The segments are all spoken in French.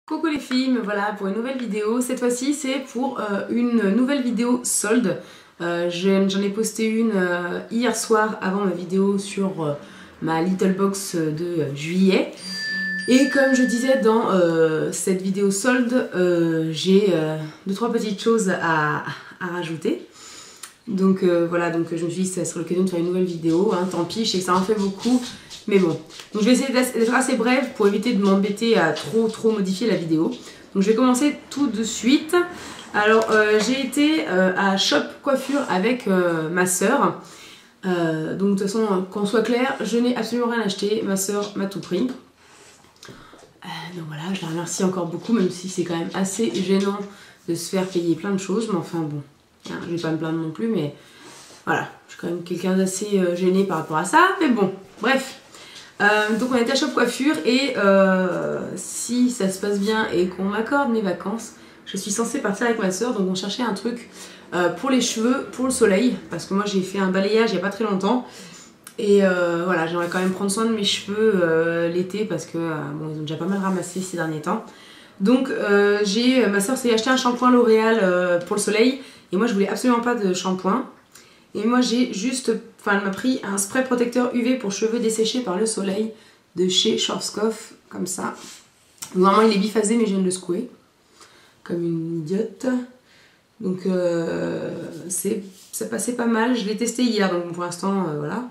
Coucou les filles, me voilà pour une nouvelle vidéo. Cette fois-ci c'est pour une nouvelle vidéo solde. J'en ai posté une hier soir avant ma vidéo sur ma little box de juillet. Et comme je disais dans cette vidéo solde, j'ai 2-3 petites choses à rajouter. Donc voilà, donc je me suis dit que ça serait l'occasion de faire une nouvelle vidéo, hein, tant pis, je sais que ça en fait beaucoup, mais bon. Donc je vais essayer d'être assez brève pour éviter de m'embêter à trop modifier la vidéo. Donc je vais commencer tout de suite. Alors j'ai été à Shop Coiffure avec ma soeur. Donc de toute façon, qu'on soit clair, je n'ai absolument rien acheté, ma soeur m'a tout pris. Donc voilà, je la remercie encore beaucoup, même si c'est quand même assez gênant de se faire payer plein de choses, mais enfin bon. Je vais pas me plaindre non plus, mais voilà, je suis quand même quelqu'un d'assez gêné par rapport à ça, mais bon, bref. Donc on était à Shop Coiffure et si ça se passe bien et qu'on m'accorde mes vacances, je suis censée partir avec ma soeur, donc on cherchait un truc pour les cheveux, pour le soleil, parce que moi j'ai fait un balayage il n'y a pas très longtemps. Et voilà, j'aimerais quand même prendre soin de mes cheveux l'été parce que bon, ils ont déjà pas mal ramassé ces derniers temps. Donc ma soeur s'est acheté un shampoing L'Oréal pour le soleil. Et moi je voulais absolument pas de shampoing. Et moi j'ai juste, elle m'a pris un spray protecteur UV pour cheveux desséchés par le soleil de chez Schwarzkopf, comme ça. Normalement il est biphasé mais je viens de le secouer, comme une idiote. Donc ça passait pas mal, je l'ai testé hier donc pour l'instant voilà.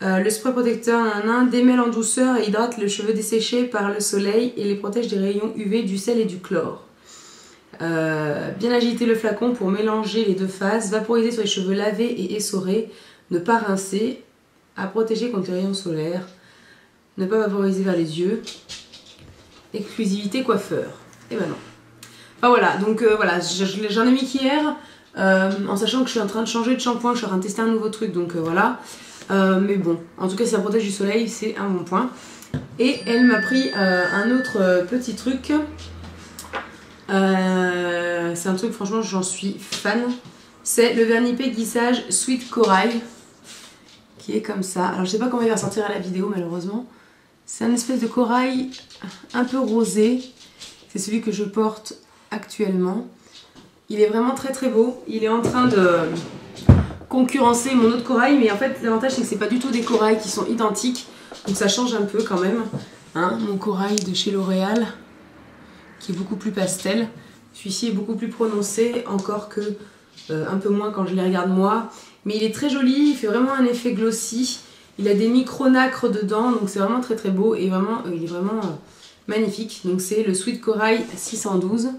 Le spray protecteur démêle en douceur et hydrate le cheveu desséché par le soleil et les protège des rayons UV, du sel et du chlore. Bien agiter le flacon pour mélanger les deux phases, vaporiser sur les cheveux lavés et essorés, ne pas rincer, à protéger contre les rayons solaires, ne pas vaporiser vers les yeux, exclusivité coiffeur. Et ben non. Enfin voilà, donc voilà, j'en ai mis qu'hier, en sachant que je suis en train de changer de shampoing, je suis en train de tester un nouveau truc, donc voilà. Mais bon, en tout cas si ça protège du soleil, c'est un bon point. Et elle m'a pris un autre petit truc. C'est un truc, franchement, j'en suis fan. C'est le vernis péguissage Sweet Corail, qui est comme ça. Alors, je sais pas comment il va sortir à la vidéo, malheureusement. C'est un espèce de corail un peu rosé. C'est celui que je porte actuellement. Il est vraiment très beau. Il est en train de concurrencer mon autre corail, mais en fait, l'avantage, c'est que c'est pas du tout des corails qui sont identiques. Donc, ça change un peu quand même. Hein, mon corail de chez L'Oréal, qui est beaucoup plus pastel. Celui-ci est beaucoup plus prononcé, encore que un peu moins quand je les regarde moi. Mais il est très joli, il fait vraiment un effet glossy. Il a des micro-nacres dedans, donc c'est vraiment très beau et vraiment, il est vraiment magnifique. Donc c'est le Sweet Corail 612.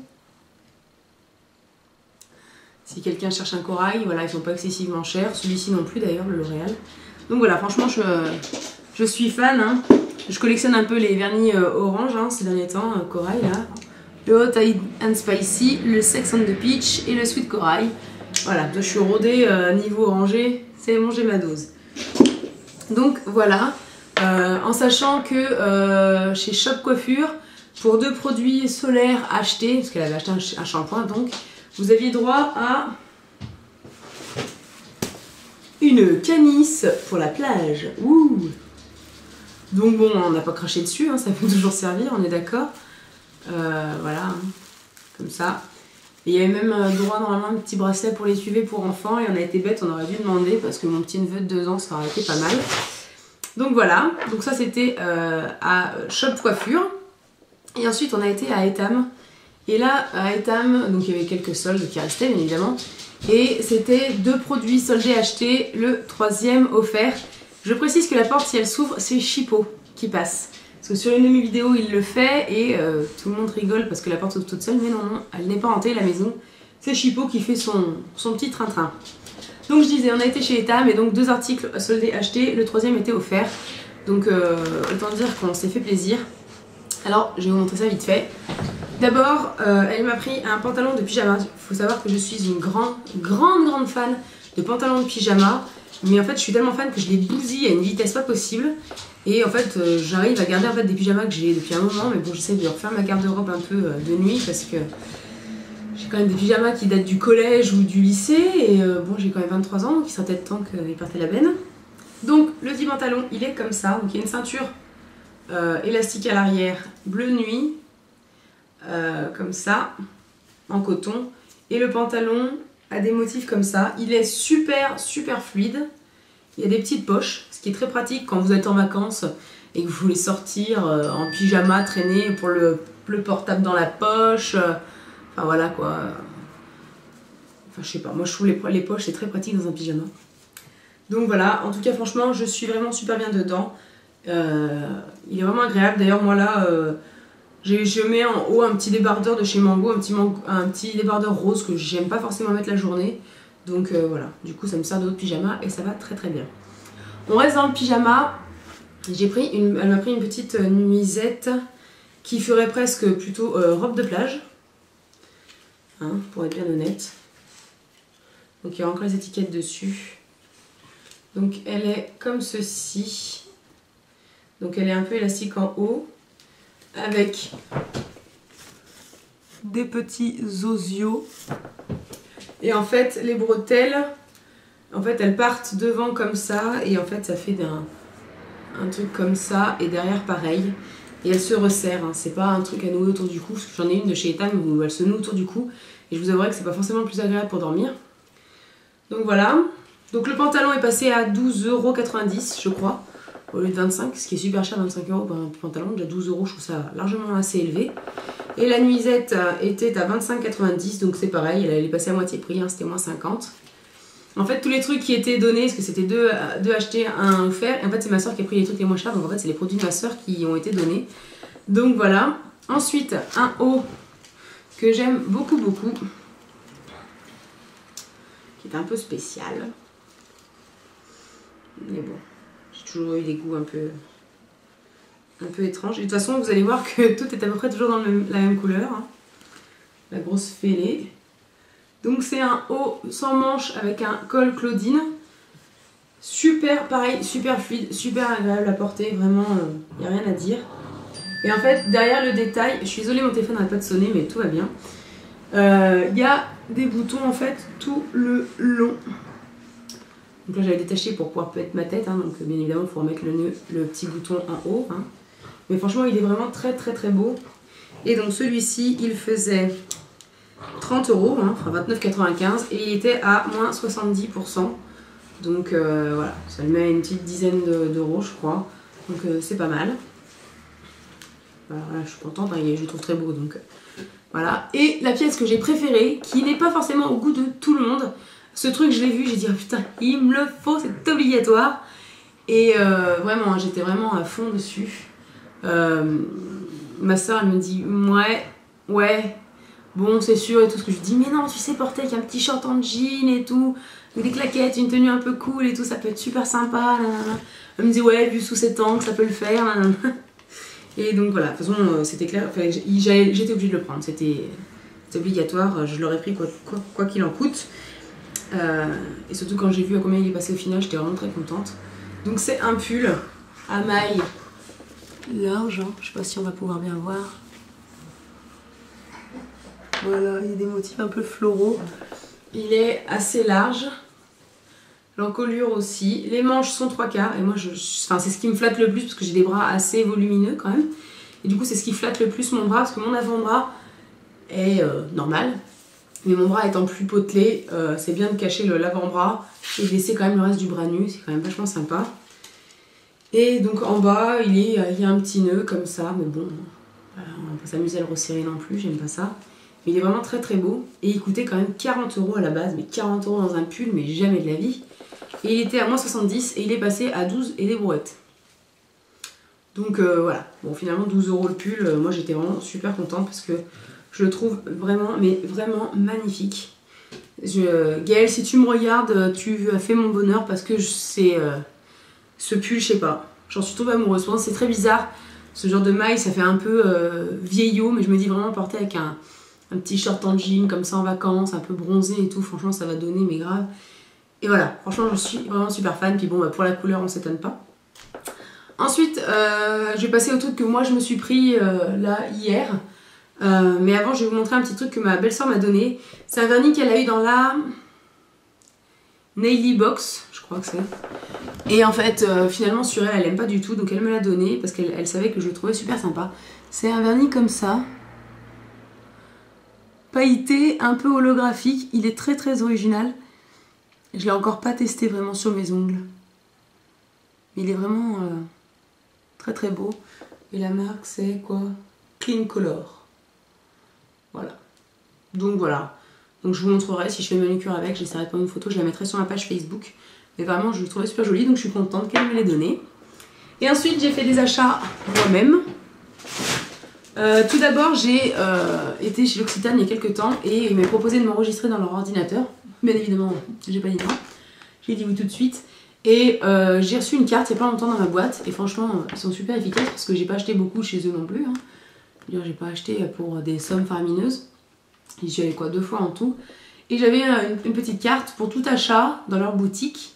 Si quelqu'un cherche un corail, voilà, ils sont pas excessivement chers. Celui-ci non plus d'ailleurs, le L'Oréal. Donc voilà, franchement, je suis fan. Hein. Je collectionne un peu les vernis orange hein, ces derniers temps, corail là. Le Hot and Spicy, le Sex on the Peach et le Sweet Corail. Voilà, je suis rodée niveau orangé, c'est manger ma dose. Donc voilà, en sachant que chez Shop Coiffure, pour 2 produits solaires achetés, parce qu'elle avait acheté un shampoing donc, vous aviez droit à une canisse pour la plage. Ouh. Donc bon, on n'a pas craché dessus, hein, ça peut toujours servir, on est d'accord. Voilà, hein, comme ça. Et il y avait même droit normalement un petit bracelet pour les UV pour enfants et on a été bête, on aurait dû demander parce que mon petit neveu de 2 ans ça aurait été pas mal. Donc voilà, donc ça c'était à Shop Coiffure. Et ensuite on a été à Etam. Et là à Etam, donc il y avait quelques soldes qui restaient bien évidemment. Et c'était 2 produits soldés achetés, le 3e offert. Je précise que la porte si elle s'ouvre c'est Chipo qui passe. Parce que sur une de mes vidéos, il le fait et tout le monde rigole parce que la porte s'ouvre toute seule. Mais non, elle n'est pas hantée, la maison. C'est Chipo qui fait son petit train-train. Donc je disais, on a été chez Etam et donc 2 articles soldés achetés. Le 3e était offert. Donc autant dire qu'on s'est fait plaisir. Alors, je vais vous montrer ça vite fait. D'abord, elle m'a pris un pantalon de pyjama. Il faut savoir que je suis une grande fan de pantalons de pyjama. Mais en fait, je suis tellement fan que je les bousille à une vitesse pas possible. Et en fait, j'arrive à garder en fait, des pyjamas que j'ai depuis un moment. Mais bon, j'essaie de refaire ma garde-robe un peu de nuit parce que j'ai quand même des pyjamas qui datent du collège ou du lycée. Et bon, j'ai quand même 23 ans, donc il serait peut-être temps qu'ils partent à la benne. Donc, le petit pantalon, il est comme ça. Donc, il y a une ceinture élastique à l'arrière, bleu nuit. comme ça, en coton. Et le pantalon a des motifs comme ça. Il est super fluide. Il y a des petites poches, ce qui est très pratique quand vous êtes en vacances et que vous voulez sortir en pyjama, traîner pour le portable dans la poche. Enfin voilà quoi. Enfin je sais pas, moi je trouve les poches c'est très pratique dans un pyjama. Donc voilà, en tout cas franchement je suis vraiment super bien dedans. Il est vraiment agréable. D'ailleurs moi là, je mets en haut un petit débardeur de chez Mango, un petit débardeur rose que j'aime pas forcément mettre la journée. Donc voilà, du coup ça me sert de autre pyjama et ça va très bien. On reste dans le pyjama. Elle m'a pris une petite nuisette qui ferait presque plutôt robe de plage. Hein, pour être bien honnête. Donc il y a encore les étiquettes dessus. Donc elle est comme ceci. Donc elle est un peu élastique en haut. Avec des petits osios. Et en fait les bretelles, en fait elles partent devant comme ça. Et en fait ça fait un truc comme ça. Et derrière pareil. Et elle se resserre, hein. C'est pas un truc à nouer autour du cou, parce que j'en ai une de chez Etam où elle se noue autour du cou. Et je vous avouerai que c'est pas forcément le plus agréable pour dormir. Donc voilà. Donc le pantalon est passé à 12,90 € je crois, au lieu de 25, ce qui est super cher, 25 € pour un pantalon. Déjà 12 €, je trouve ça largement assez élevé. Et la nuisette était à 25,90 €, donc c'est pareil, elle est passée à moitié prix, hein, c'était moins 50. En fait, tous les trucs qui étaient donnés, parce que c'était deux achetés, un offert, et en fait, c'est ma soeur qui a pris les trucs les moins chers, donc en fait, c'est les produits de ma soeur qui ont été donnés. Donc voilà. Ensuite, un haut que j'aime beaucoup, qui est un peu spécial. Mais bon, j'ai toujours eu des goûts un peu étranges. Et de toute façon, vous allez voir que tout est à peu près toujours dans la même couleur. Hein. La grosse fêlée. Donc c'est un haut sans manches avec un col Claudine. Super, pareil, super fluide, super agréable à porter. Vraiment, il n'y a rien à dire. Et en fait, derrière le détail, je suis désolée, mon téléphone n'arrête pas de sonner, mais tout va bien. Il y a des boutons en fait tout le long. Donc là j'avais détaché pour pouvoir mettre ma tête, hein, donc bien évidemment il faut remettre le petit bouton en haut. Hein. Mais franchement il est vraiment très beau. Et donc celui-ci il faisait 30 €, hein, enfin 29,95 € et il était à moins 70%. Donc voilà, ça le met à une petite dizaine d'euros je crois. Donc c'est pas mal. Voilà, je suis contente, hein, je le trouve très beau donc voilà. Et la pièce que j'ai préférée, qui n'est pas forcément au goût de tout le monde, ce truc je l'ai vu, j'ai dit oh, putain il me le faut, c'est obligatoire. Et vraiment, j'étais vraiment à fond dessus. Ma soeur elle me dit ouais, bon c'est sûr et tout, ce que je dis mais non tu sais porter avec un petit short en jean et tout, avec des claquettes, une tenue un peu cool et tout, ça peut être super sympa. Nanana. Elle me dit ouais vu sous cet angle ça peut le faire. Nanana. Et donc voilà, de toute façon c'était clair, enfin, j'étais obligée de le prendre, c'était obligatoire, je l'aurais pris quoi qu'il en coûte. Et surtout quand j'ai vu à combien il est passé au final, j'étais vraiment très contente. Donc c'est un pull à mailles large, hein. Je sais pas si on va pouvoir bien voir. Voilà, il y a des motifs un peu floraux. Il est assez large. L'encolure aussi. Les manches sont 3/4 et moi enfin, c'est ce qui me flatte le plus parce que j'ai des bras assez volumineux quand même. Et du coup c'est ce qui flatte le plus mon bras parce que mon avant-bras est normal. Mais mon bras étant plus potelé, c'est bien de cacher l'avant-bras et de laisser quand même le reste du bras nu. C'est quand même vachement sympa. Et donc en bas il y a un petit nœud comme ça. Mais bon, voilà, on va pas s'amuser à le resserrer non plus, j'aime pas ça. Mais il est vraiment très beau. Et il coûtait quand même 40 € à la base. Mais 40 € dans un pull, mais jamais de la vie. Et il était à moins 70 et il est passé à 12 et des brouettes. Donc voilà, bon finalement 12 € le pull, moi j'étais vraiment super contente parce que je le trouve vraiment, mais vraiment magnifique. Gaëlle, si tu me regardes, tu as fait mon bonheur parce que c'est ce pull, je sais pas, j'en suis tombée amoureuse. C'est très bizarre, ce genre de maille, ça fait un peu vieillot, mais je me dis vraiment porter avec un petit short en jean comme ça en vacances, un peu bronzé et tout, franchement ça va donner, mais grave. Et voilà, franchement je suis vraiment super fan, puis bon bah, pour la couleur on s'étonne pas. Ensuite je vais passer au truc que moi je me suis pris là hier. Mais avant je vais vous montrer un petit truc que ma belle-sœur m'a donné. C'est un vernis qu'elle a eu dans la Naily Box, je crois que c'est. Et en fait finalement sur elle aime pas du tout, donc elle me l'a donné parce qu'elle savait que je le trouvais super sympa. C'est un vernis comme ça. pailleté, un peu holographique. Il est très très original. Je l'ai encore pas testé vraiment sur mes ongles. Il est vraiment très très beau. Et la marque c'est quoi? Clean Color. Voilà. Donc voilà. Donc je vous montrerai si je fais une manucure avec. J'essaierai de prendre une photo. Je la mettrai sur ma page Facebook. Mais vraiment je le trouvais super joli. Donc je suis contente qu'elle me l'ait donné. Et ensuite j'ai fait des achats moi-même. Tout d'abord j'ai été chez L'Occitane il y a quelques temps. Et ils m'ont proposé de m'enregistrer dans leur ordinateur. Bien évidemment j'ai pas dit non. J'ai dit oui tout de suite. Et j'ai reçu une carte il n'y a pas longtemps dans ma boîte. Et franchement, ils sont super efficaces parce que j'ai pas acheté beaucoup chez eux non plus. Hein. J'ai pas acheté pour des sommes faramineuses. J'y suis allée quoi 2 fois en tout. Et j'avais une petite carte pour tout achat dans leur boutique.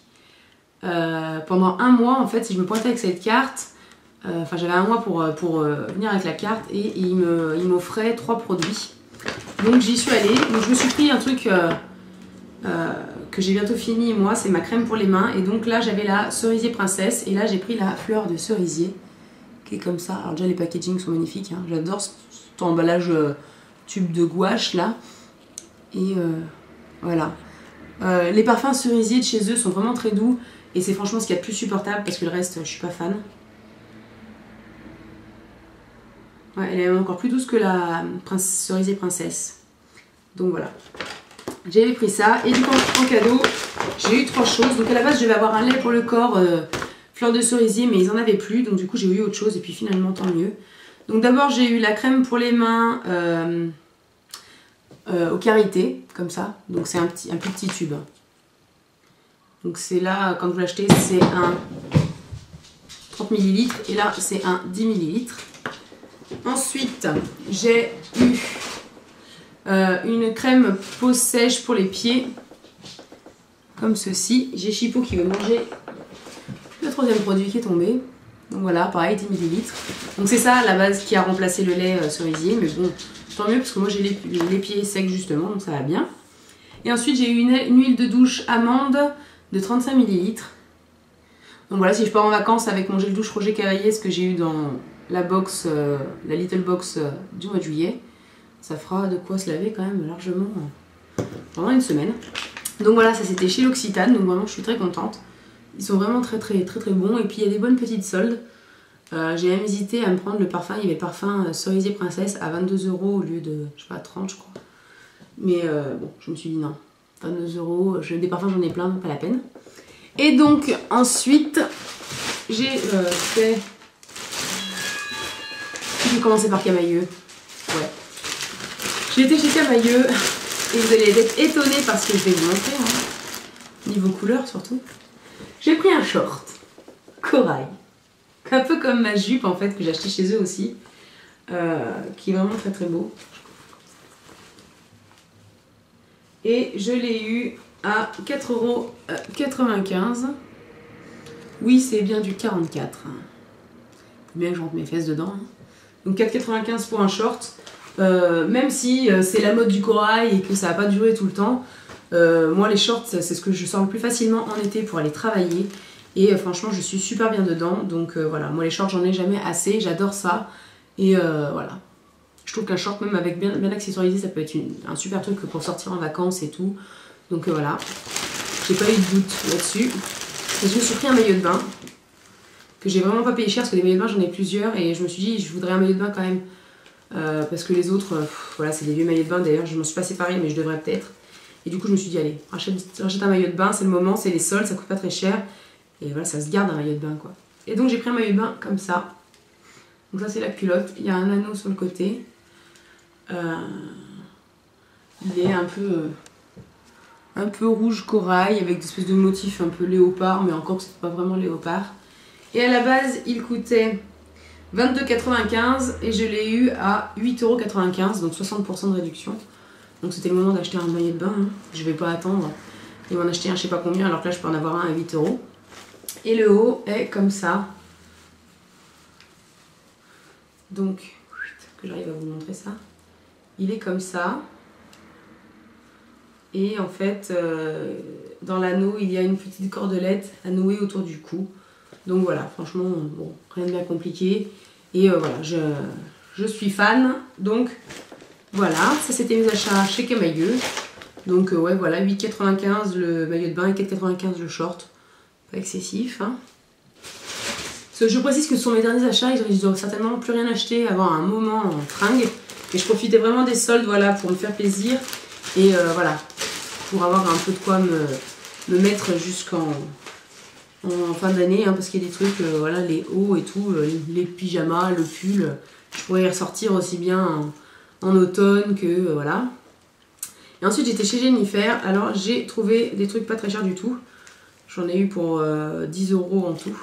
Pendant 1 mois, en fait, si je me pointais avec cette carte, enfin j'avais 1 mois pour venir avec la carte. Et ils m'offraient 3 produits. Donc j'y suis allée. Donc je me suis pris un truc... que j'ai bientôt fini moi, c'est ma crème pour les mains. Et donc là j'avais la cerisier princesse et là j'ai pris la fleur de cerisier qui est comme ça. Alors déjà les packaging sont magnifiques, hein. J'adore cet emballage tube de gouache là. Et voilà. Les parfums cerisier de chez eux sont vraiment très doux et c'est franchement ce qu'il y a de plus supportable parce que le reste je suis pas fan. Ouais, elle est encore plus douce que la cerisier princesse. Donc voilà. J'avais pris ça et du coup en cadeau j'ai eu 3 choses. Donc à la base je devais avoir un lait pour le corps fleur de cerisier mais ils en avaient plus donc du coup j'ai eu autre chose et puis finalement tant mieux. Donc d'abord j'ai eu la crème pour les mains au karité comme ça. Donc c'est un plus petit tube. Donc c'est là quand vous l'achetez c'est un 30 ml et là c'est un 10 ml. Ensuite j'ai eu une crème peau sèche pour les pieds comme ceci. J'ai Chipo qui veut manger le 3e produit qui est tombé. Donc voilà, pareil 10 ml. Donc c'est ça à la base qui a remplacé le lait cerisier. Mais bon, tant mieux parce que moi j'ai les pieds secs justement, donc ça va bien. Et ensuite j'ai eu une huile de douche amande de 35 ml. Donc voilà, si je pars en vacances avec mon gel douche Roger Cavalier, ce que j'ai eu dans la box, la Little Box du mois de juillet, ça fera de quoi se laver quand même largement pendant 1 semaine. Donc voilà, ça c'était chez L'Occitane, donc vraiment je suis très contente. Ils sont vraiment très bons et puis il y a des bonnes petites soldes. J'ai même hésité à me prendre le parfum, il y avait le parfum cerisier princesse à 22 € au lieu de, je sais pas, 30 je crois. Mais bon, je me suis dit non, 22 €, des parfums j'en ai plein, donc pas la peine. Et donc ensuite, j'ai fait... Je vais commencer par Camaïeu. Ouais. J'ai été chez Camaïeu et vous allez être étonnés parce que je vais vous montrer, hein. Niveau couleur surtout. J'ai pris un short corail, un peu comme ma jupe en fait que j'ai acheté chez eux aussi, qui est vraiment très beau. Et je l'ai eu à 4,95 €. Oui, c'est bien du 44. Faut bien que je rentre mes fesses dedans. Hein. Donc 4,95 € pour un short. Même si c'est la mode du corail et que ça va pas durer tout le temps, moi les shorts c'est ce que je sors le plus facilement en été pour aller travailler et franchement je suis super bien dedans. Donc voilà, moi les shorts j'en ai jamais assez, j'adore ça et voilà. Je trouve qu'un short même avec bien accessoirisé ça peut être un super truc pour sortir en vacances et tout. Donc voilà, j'ai pas eu de doute là-dessus. Et je me suis pris un maillot de bain que j'ai vraiment pas payé cher parce que des maillots de bain j'en ai plusieurs et je me suis dit je voudrais un maillot de bain quand même. Parce que les autres, voilà, c'est des vieux maillots de bain. D'ailleurs, je m'en suis pas séparée, mais je devrais peut-être. Et du coup, je me suis dit, allez, rachète un maillot de bain, c'est le moment, c'est les soldes, ça coûte pas très cher. Et voilà, ça se garde un maillot de bain, quoi. Et donc, j'ai pris un maillot de bain comme ça. Donc, ça, c'est la culotte. Il y a un anneau sur le côté. Il est un peu rouge corail, avec des espèces de motifs un peu léopard, mais encore, c'est pas vraiment léopard. Et à la base, il coûtait 22,95 € et je l'ai eu à 8,95 €, donc 60% de réduction. Donc c'était le moment d'acheter un maillot de bain, hein. Je vais pas attendre et m'en acheter un je sais pas combien, alors que là je peux en avoir un à 8 €. Et le haut est comme ça. Donc, que j'arrive à vous montrer ça. Il est comme ça. Et en fait, dans l'anneau, il y a une petite cordelette à nouer autour du cou. Donc voilà, franchement, bon, rien de bien compliqué. Et voilà, je suis fan. Donc, Voilà, ça c'était mes achats chez Camailleux. Donc ouais voilà, 8,95 le maillot de bain et 4,95 le short. Pas excessif. Hein. Je précise que ce sont mes derniers achats, je dois certainement plus rien acheter avant un moment en fringues. Et je profitais vraiment des soldes voilà, pour me faire plaisir. Et voilà, pour avoir un peu de quoi me mettre jusqu'en fin d'année. Hein, parce qu'il y a des trucs, voilà, les hauts et tout, les pyjamas, le pull. Je pourrais y ressortir aussi bien en automne que voilà. Et ensuite j'étais chez Jennifer. Alors j'ai trouvé des trucs pas très chers du tout. J'en ai eu pour 10 € en tout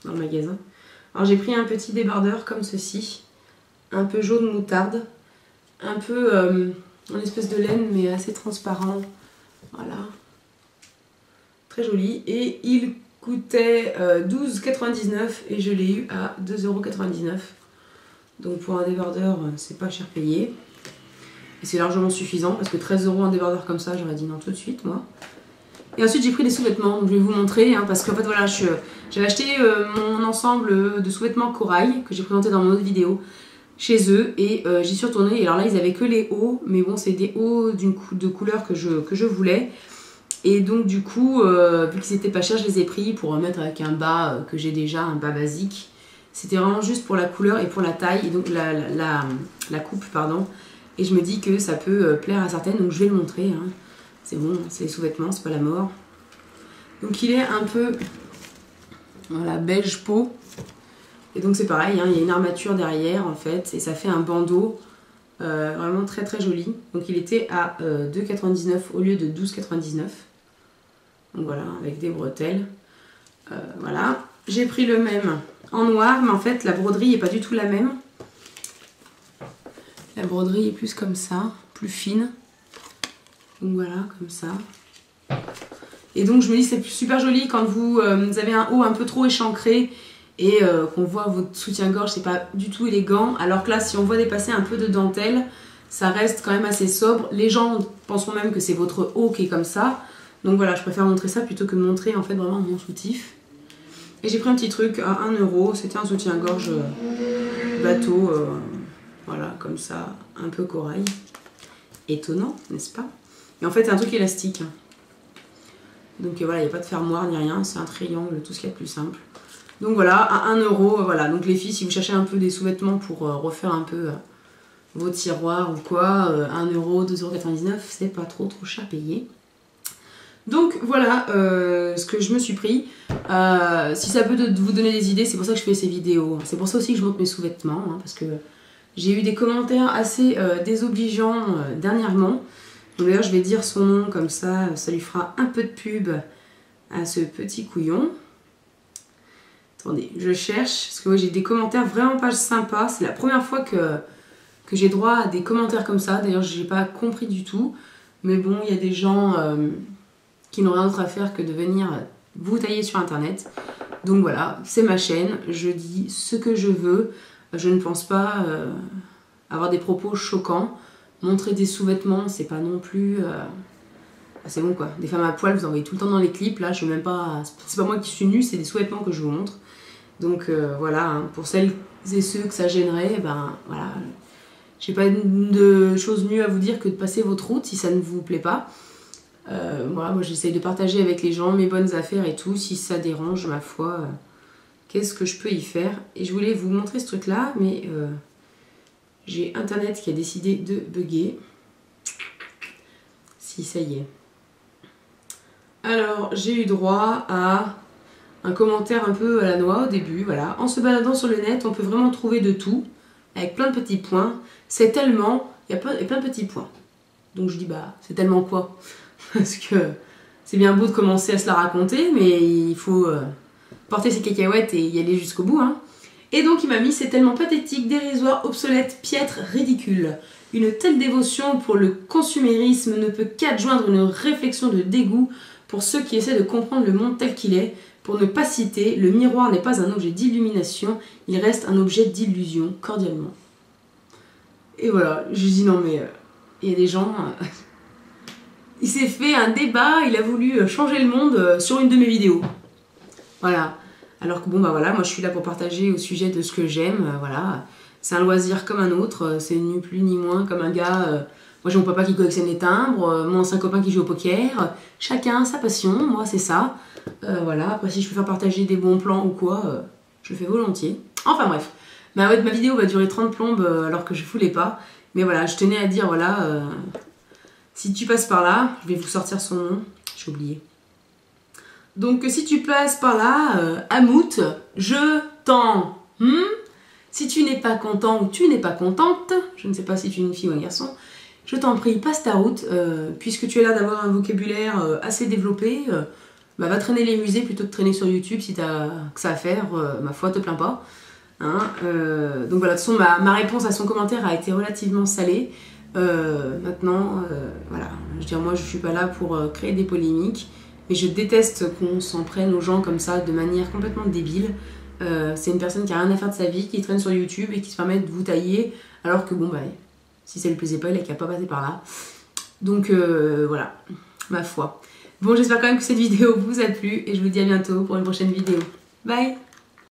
dans le magasin. Alors j'ai pris un petit débardeur comme ceci. Un peu jaune moutarde. Un peu en espèce de laine mais assez transparent. Voilà. Très joli. Et il coûtait 12,99 € et je l'ai eu à 2,99 €. Donc pour un débardeur, c'est pas cher payé. Et c'est largement suffisant parce que 13 € un débardeur comme ça, j'aurais dit non tout de suite moi. Et ensuite j'ai pris des sous-vêtements, donc je vais vous montrer hein, parce qu'en fait voilà, j'avais acheté mon ensemble de sous-vêtements corail que j'ai présenté dans mon autre vidéo chez eux et j'y suis retournée. Et alors là ils avaient que les hauts, mais bon c'est des hauts de couleur que je voulais. Et donc du coup, vu qu'ils étaient pas chers, je les ai pris pour mettre avec un bas que j'ai déjà, un bas basique. C'était vraiment juste pour la couleur et pour la taille et donc la coupe pardon. Et je me dis que ça peut plaire à certaines, donc je vais le montrer. Hein. C'est bon, c'est les sous-vêtements, c'est pas la mort. Donc il est un peu voilà, beige peau. Et donc c'est pareil, hein, il y a une armature derrière en fait. Et ça fait un bandeau vraiment très très joli. Donc il était à 2,99 € au lieu de 12,99 €. Donc voilà, avec des bretelles. Voilà. J'ai pris le même en noir, mais en fait la broderie n'est pas du tout la même. La broderie est plus comme ça, plus fine. Donc voilà, comme ça. Et donc je me dis c'est super joli quand vous avez un haut un peu trop échancré et qu'on voit votre soutien-gorge, c'est pas du tout élégant. Alors que là, si on voit dépasser un peu de dentelle, ça reste quand même assez sobre. Les gens penseront même que c'est votre haut qui est comme ça. Donc voilà, je préfère montrer ça plutôt que de montrer en fait vraiment mon soutif. Et j'ai pris un petit truc à 1 €, c'était un soutien-gorge bateau, voilà, comme ça, un peu corail. Étonnant, n'est-ce pas? Et en fait, c'est un truc élastique. Donc voilà, il n'y a pas de fermoir ni rien, c'est un triangle, tout ce qu'il y a de plus simple. Donc voilà, à 1 €, voilà. Donc les filles, si vous cherchez un peu des sous-vêtements pour refaire un peu vos tiroirs ou quoi, 1 €, 2,99 €, c'est pas trop cher payé. Donc voilà ce que je me suis pris. Si ça peut vous donner des idées, c'est pour ça que je fais ces vidéos. C'est pour ça aussi que je montre mes sous-vêtements, hein, parce que j'ai eu des commentaires assez désobligeants dernièrement. Donc d'ailleurs je vais dire son nom comme ça lui fera un peu de pub à ce petit couillon. Attendez, je cherche, parce que ouais, j'ai des commentaires vraiment pas sympas. C'est la première fois que j'ai droit à des commentaires comme ça. D'ailleurs je n'ai pas compris du tout. Mais bon, il y a des gens qui n'ont rien d'autre à faire que de venir vous tailler sur internet. Donc voilà, c'est ma chaîne, je dis ce que je veux. Je ne pense pas avoir des propos choquants. Montrer des sous-vêtements, c'est pas non plus... c'est bon quoi, des femmes à poil, vous en voyez tout le temps dans les clips. Là, je veux même pas... C'est pas moi qui suis nue, c'est des sous-vêtements que je vous montre. Donc voilà, hein, pour celles et ceux que ça gênerait, ben voilà... J'ai pas de chose mieux à vous dire que de passer votre route si ça ne vous plaît pas. Voilà, moi j'essaye de partager avec les gens mes bonnes affaires et tout. Si ça dérange, ma foi, qu'est-ce que je peux y faire? Et je voulais vous montrer ce truc là, mais j'ai internet qui a décidé de bugger. Si, ça y est. Alors, j'ai eu droit à un commentaire un peu à la noix au début. Voilà. En se baladant sur le net, on peut vraiment trouver de tout, avec plein de petits points. C'est tellement... Il y a plein de petits points. Donc je dis, bah, c'est tellement quoi? Parce que c'est bien beau de commencer à se la raconter, mais il faut porter ses cacahuètes et y aller jusqu'au bout. Hein. Et donc il m'a mis, c'est tellement pathétique, dérisoire, obsolète, piètre, ridicule. Une telle dévotion pour le consumérisme ne peut qu'adjoindre une réflexion de dégoût pour ceux qui essaient de comprendre le monde tel qu'il est. Pour ne pas citer, le miroir n'est pas un objet d'illumination, il reste un objet d'illusion, cordialement. Et voilà, je dis non mais il y a des gens... il s'est fait un débat, il a voulu changer le monde sur une de mes vidéos. Voilà. Alors que bon bah voilà, moi je suis là pour partager au sujet de ce que j'aime, voilà. c'est un loisir comme un autre, c'est ni plus ni moins comme un gars... moi j'ai mon papa qui collectionne les timbres, mon ancien copain qui joue au poker, chacun sa passion, moi c'est ça. Voilà, après si je peux faire partager des bons plans ou quoi, je le fais volontiers. Enfin bref, ma vidéo va durer 30 plombes alors que je voulais pas. Mais voilà, je tenais à dire, voilà, si tu passes par là, je vais vous sortir son nom, j'ai oublié. Donc si tu passes par là, Amout, je t'en... Si tu n'es pas content ou tu n'es pas contente, je ne sais pas si tu es une fille ou un garçon, je t'en prie, passe ta route, puisque tu as l'air d'avoir un vocabulaire assez développé, va traîner les musées plutôt que traîner sur YouTube si tu as que ça à faire, ma foi, te plains pas. Hein, donc voilà, de toute façon, ma réponse à son commentaire a été relativement salée. Maintenant, voilà, je veux dire, moi je suis pas là pour créer des polémiques, mais je déteste qu'on s'en prenne aux gens comme ça de manière complètement débile. C'est une personne qui a rien à faire de sa vie, qui traîne sur YouTube et qui se permet de vous tailler, alors que bon, bah, si ça lui plaisait pas, il a qu'à pas passer par là. Donc voilà, ma foi. Bon, j'espère quand même que cette vidéo vous a plu et je vous dis à bientôt pour une prochaine vidéo. Bye!